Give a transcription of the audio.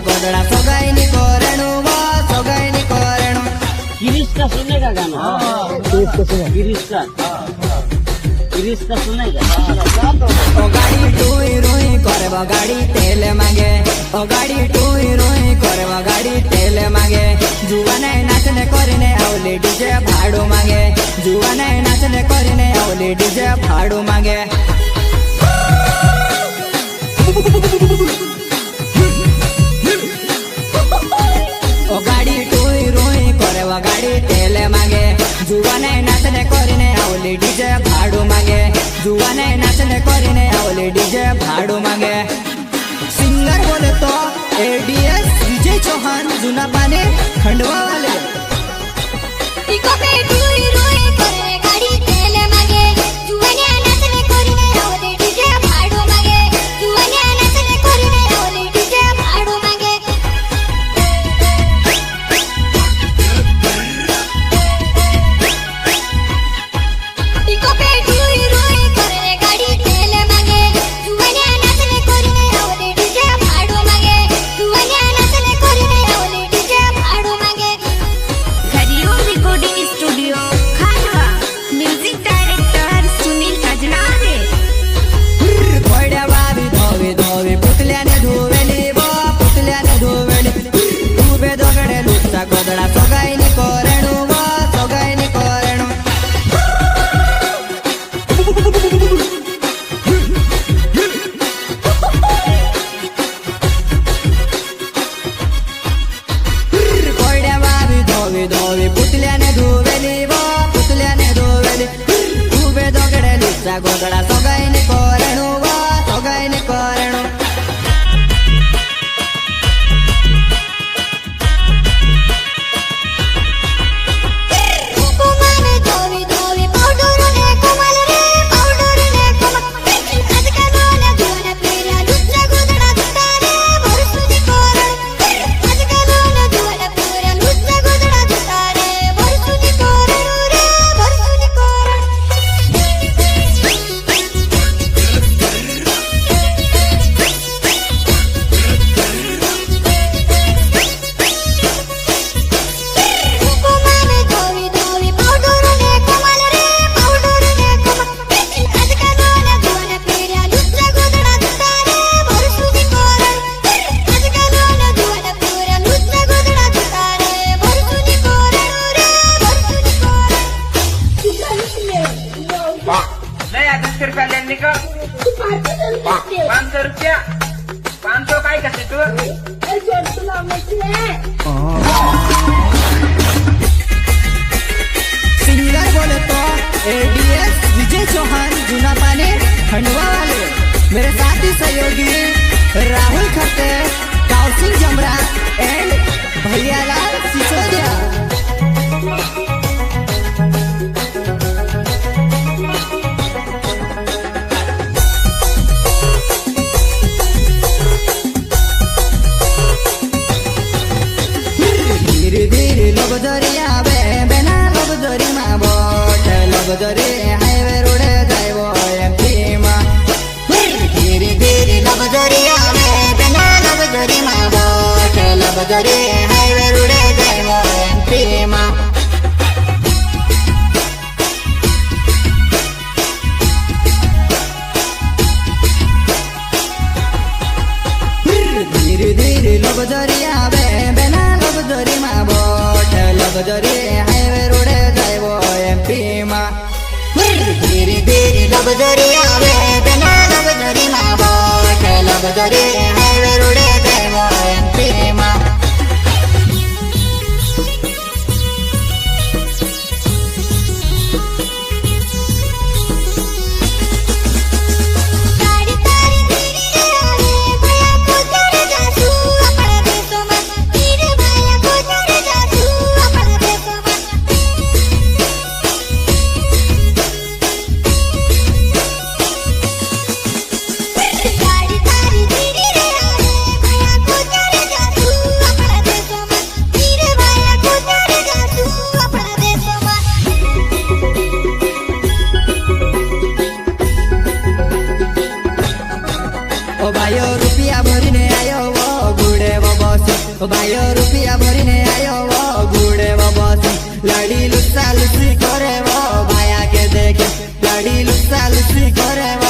गोदड़ा सोगाईनी कोरणु वो सोगाईनी कोरणु गिरीश का सुनेगा गाना गिरीश का सुनेगा ओ गाड़ी टूई रोई करे वो गाड़ी तेल मांगे ओ गाड़ी टूई रोई करे वो गाड़ी तेल मांगे जुवाने नाचने करीने आवली डीजे भाड़ू मांगे जुवाने नाचने करीने आवली डीजे भाड़ू मांगे ओ गाड़ी टूई रोई करे वो गाड़ी तेल मांगे जुवाने नाचने करीने आवली डीजे भाड़ू मांगे जुवाने नाचने करीने आवली डीजे भाड़ू मांगे सिंगर बोले तो एडीएस विजय चौहान जुना पाने खंडवा वाले इको पे टूई रोई करे गाड़ी तेल मांगे जुवाने नाचने करीने आवली डीजे भाड़ू मांगे जुवाने नाचने करीने आवली डीजे भाड़ू मांगे इको पे टूई रोई करे गाड़ी तेल मांगे जुवाने नाचने करीने आवली डीजे भाड़ू मांगे जुवाने नाचने करीने आवली डीजे भाड़ू मांगे Hariom recording studio Khandwa music director Sunil Khajnare कोड्या बाबी धोवी धोवी पुतल्याने धुवेली वो पुतल्याने धुवेली उभे दोगडे लुटचा गोदडा सोगाईनी कोरणु वो सोगाईनी कोरणु कोड्या बाबी धोवी धोवी पुतल्याने धुवेली वो पुतल्याने धुवेली उभे दोगडे लुटचा गोदडा सोगाईनी कोरणु वो सोगाईनी कोरणु कुमाने धोवी धोवी पाउडर ने कोमल रे पाउडर ने कोमल आज का दोना दोना पेरा लुच्चा गोदड़ा दुतारे भरसुनी कोरण आज का दोना दोना पेरा लुच्चा गोदड़ा दुतारे भरसुनी कोरण रे भरसुनी कुमाने धोवी धोवी पाउडर ने कोमल रे पाउडर ने कोमल आज का दोना दोना पेरा लुच्चा गोदड़ा दुतारे भरसुनी कोरण आज का दोना दोना पेरा लुच्चा गोदड़ा दुतारे भरसुनी कोरण रे भरसुनी कोरण नहीं 10 रुपया लेने का 500 रुपया 500 काय करते तू सिंगर बोले तो एडीएस विजय चौहान जुना पाने खंडवा वाले मेरे साथी सहयोगी राहुल खट्टे काउसिंग जमरा एंड भैयालाल सिसोदिया धीरे धीरे लोग दरिया बे बेना लोग दरी मा बोट लोग दरी हाईवे रोडे जाइबो एमपी मा धीरे धीरे लोग दरिया बे बेना लोग दरी मा बोट लोग दरी हाईवे रोडे जाइबो एमपी मा धीरे धीरे लोग दरिया बे बेना लोग दरी मा बोट लोग दरी हाईवे रोडे जाइबो एमपी मा धीरे धीरे लोग दरिया बे बेना लोग दरी मा बोट लोग दरी हाईवे रोडे जाइबो एमपी मा गाड़ी तारी धीरे रे भैया को चढ़ जासू अपना देशों में धीरे भैया को चढ़ जासू अपना देशों में ભાઈઓ રૂપિયા ભરીને આવ્યો